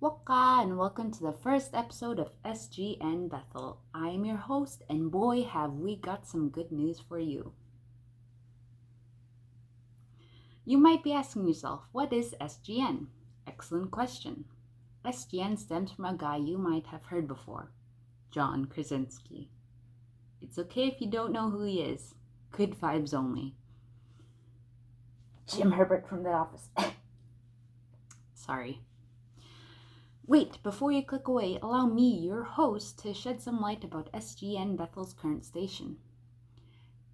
Waqaa, and welcome to the first episode of SGNBethel. I am your host, and boy, have we got some good news for you. You might be asking yourself, what is SGN? Excellent question. SGN stems from a guy you might have heard before, John Krasinski. It's okay if you don't know who he is. Good vibes only. Jim Herbert from The Office. Sorry. Wait, before you click away, allow me, your host, to shed some light about SGNBethel's current station.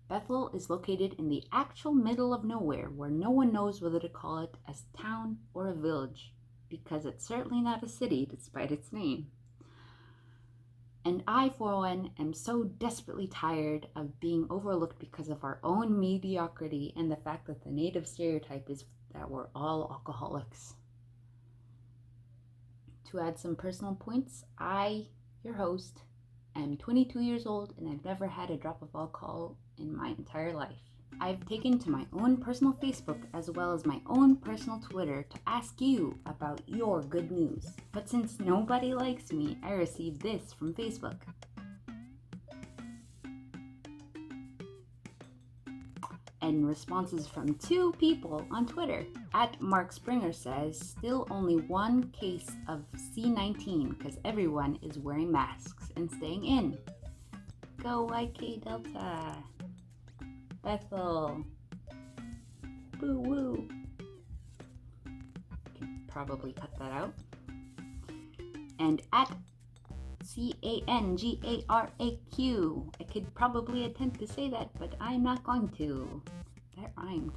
Bethel is located in the actual middle of nowhere, where no one knows whether to call it a town or a village, because it's certainly not a city despite its name. And I, for one, am so desperately tired of being overlooked because of our own mediocrity and the fact that the native stereotype is that we're all alcoholics. To add some personal points, I, your host, am 22 years old and I've never had a drop of alcohol in my entire life. I've taken to my own personal Facebook as well as my own personal Twitter to ask you about your good news. But since nobody likes me, I received this from Facebook. And responses from two people on Twitter. At Mark Springer says, still only one case of C19 because everyone is wearing masks and staying in. Go YK Delta. Bethel. Boo woo. Can probably cut that out. And at CANGARAQ. I could probably attempt to say that, but I'm not going to. That rhymed.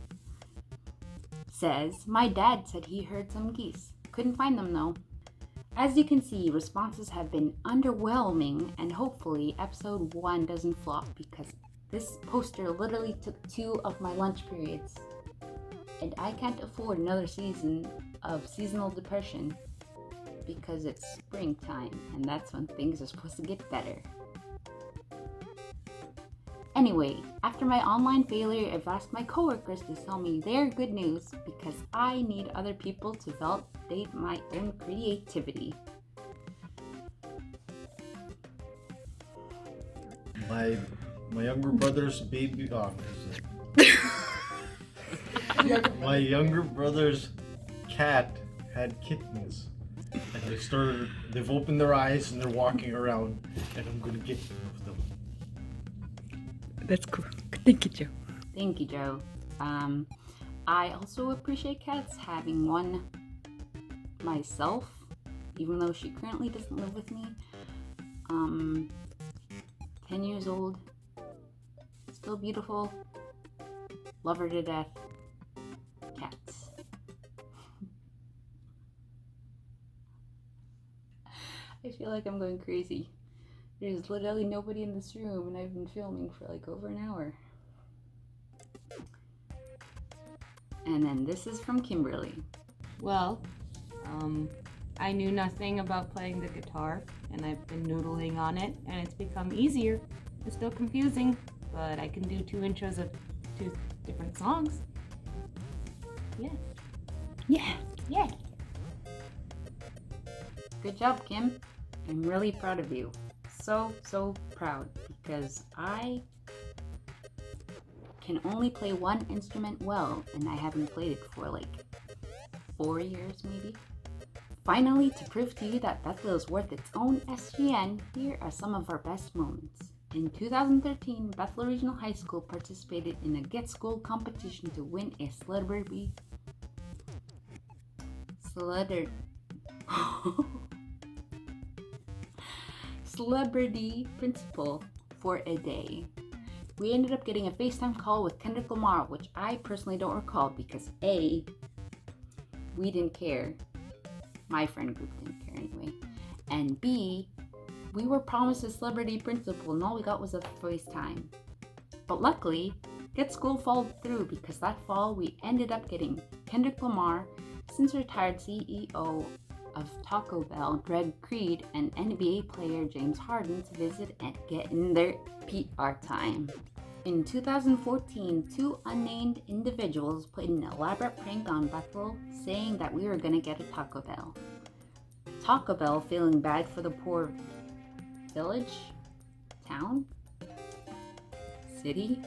Says, my dad said he heard some geese. Couldn't find them though. As you can see, responses have been underwhelming, and hopefully episode 1 doesn't flop because this poster literally took 2 of my lunch periods. And I can't afford another season of seasonal depression because it's springtime and that's when things are supposed to get better. Anyway, after my online failure, I've asked my coworkers to tell me their good news because I need other people to validate my own creativity. My younger brother's baby. My younger brother's cat had kittens. And they've opened their eyes and they're walking around, and I'm gonna get one of them. That's cool. Thank you, Joe. Thank you, Joe. I also appreciate cats, having one myself, even though she currently doesn't live with me. 10 years old, still beautiful, love her to death. Cats. I feel like I'm going crazy. There's literally nobody in this room and I've been filming for like over an hour. And then this is from Kimberly. Well, I knew nothing about playing the guitar and I've been noodling on it and it's become easier. It's still confusing, but I can do 2 intros of 2 different songs. Yeah. Good job, Kim. I'm really proud of you. So proud because I can only play one instrument well and I haven't played it for like 4 years maybe. Finally, to prove to you that Bethel is worth its own SGN, here are some of our best moments. In 2013, Bethel Regional High School participated in a Get School competition to win a celebrity principal for a day. We ended up getting a FaceTime call with Kendrick Lamar, which I personally don't recall because A, we didn't care. My friend group didn't care anyway. And B, we were promised a celebrity principal and all we got was a FaceTime. But luckily, Get School followed through because that fall we ended up getting Kendrick Lamar, since retired CEO of Taco Bell, Greg Creed, and NBA player James Harden to visit and get in their PR time. In 2014, 2 unnamed individuals put an elaborate prank on Bethel, saying that we were going to get a Taco Bell. Taco Bell feeling bad for the poor village, town, city.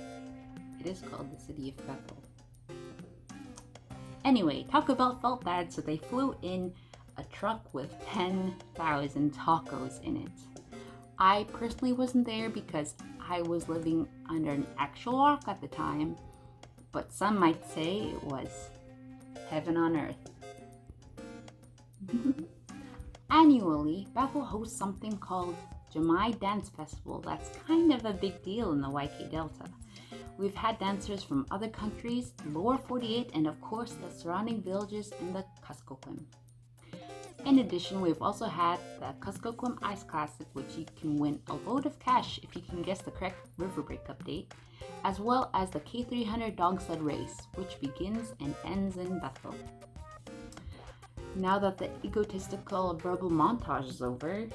It is called the city of Bethel. Anyway, Taco Bell felt bad, so they flew in a truck with 10,000 tacos in it. I personally wasn't there because I was living under an actual rock at the time, but some might say it was heaven on earth. Annually, Bethel hosts something called Jamai Dance Festival that's kind of a big deal in the Waqaa Delta. We've had dancers from other countries, the lower 48, and of course the surrounding villages in the Kuskokwim. In addition, we've also had the Kuskokwim Ice Classic, which you can win a load of cash if you can guess the correct river breakup date, as well as the K300 dog sled race, which begins and ends in Bethel. Now that the egotistical verbal montage is over,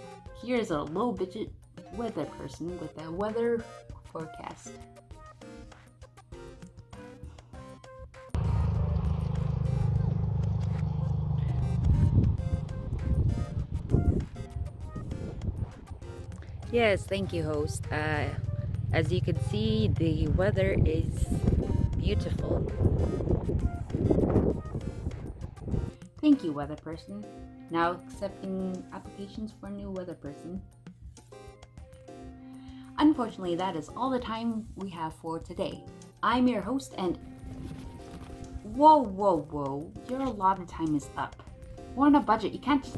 here's a low-budget weather person with a weather forecast. Yes, thank you, host. As you can see, the weather is beautiful. Thank you, weather person. Now accepting applications for a new weather person. Unfortunately, that is all the time we have for today. I'm your host and... Whoa. Your allotted time is up. We're on a budget. You can't just...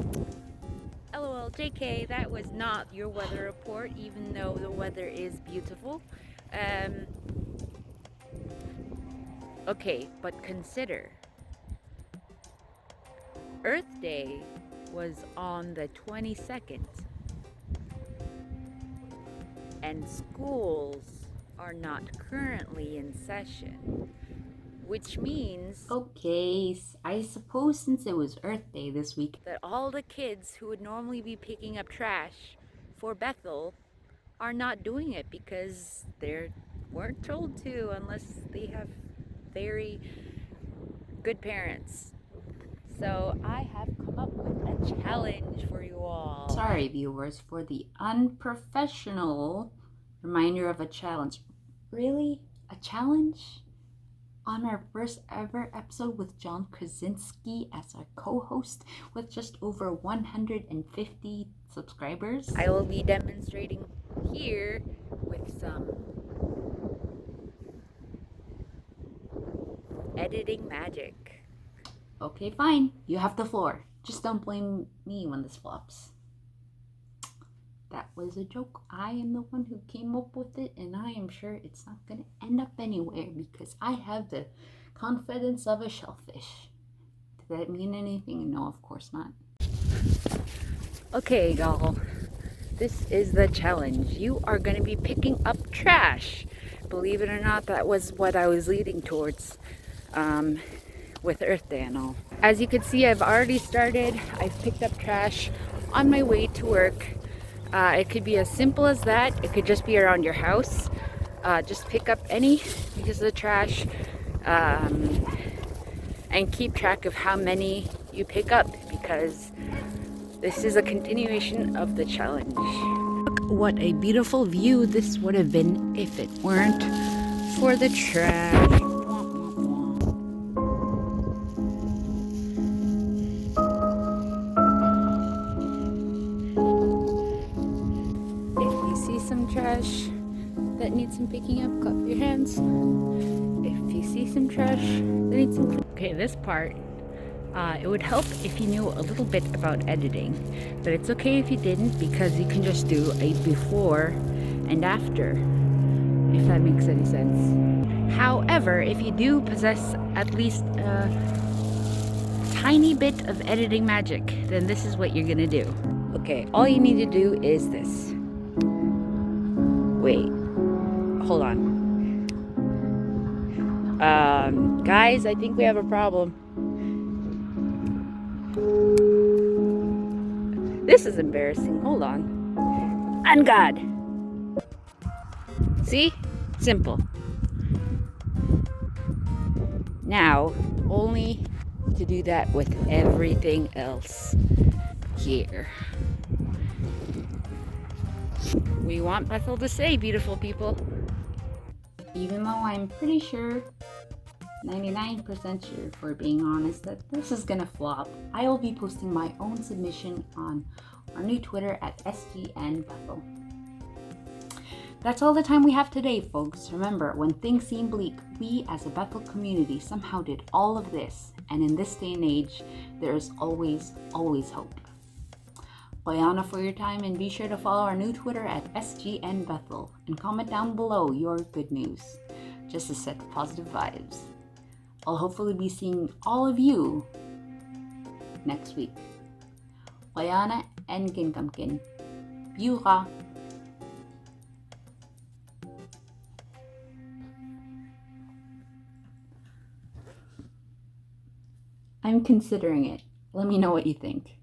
LOL, JK, that was not your weather report, even though the weather is beautiful. Okay, but consider. Earth Day was on the 22nd. And schools are not currently in session. Which means... Okay, I suppose since it was Earth Day this week, that all the kids who would normally be picking up trash for Bethel are not doing it because they weren't told to unless they have very good parents. So I have come up with a challenge for you all. sorry viewers for the unprofessional reminder of a challenge. Really? A challenge? On our first ever episode with John Krasinski as our co-host with just over 150 subscribers. I will be demonstrating here with some editing magic. Okay, fine. You have the floor. Just don't blame me when this flops. That was a joke. I am the one who came up with it, and I am sure it's not going to end up anywhere because I have the confidence of a shellfish. Did that mean anything? No, of course not. Okay, y'all. This is the challenge. You are going to be picking up trash. Believe it or not, that was what I was leading towards with Earth Day and all. As you can see, I've already started. I've picked up trash on my way to work. It could be as simple as that. It could just be around your house. Just pick up any pieces of trash and keep track of how many you pick up because this is a continuation of the challenge. Look what a beautiful view this would have been if it weren't for the trash. Some trash that needs some picking up, clap your hands. If you see some trash that needs some... Okay, this part, it would help if you knew a little bit about editing, but it's okay if you didn't because you can just do a before and after, if that makes any sense. However, if you do possess at least a tiny bit of editing magic, then this is what you're gonna do. Okay, all you need to do is this. Wait, hold on. Guys, I think we have a problem. This is embarrassing. Hold on. On God. See? Simple. Now, only to do that with everything else. here. We want Bethel to stay, beautiful people. Even though I'm pretty sure, 99% sure for being honest, that this is gonna flop, I will be posting my own submission on our new Twitter at SGNBethel. That's all the time we have today, folks. Remember, when things seem bleak, we as a Bethel community somehow did all of this, and in this day and age, there is always, always hope. Quyana for your time, and be sure to follow our new Twitter at SGNBethel and comment down below your good news, just to set positive vibes. I'll hopefully be seeing all of you next week. Quyana and Ginkamkin. Waqaa. I'm considering it. Let me know what you think.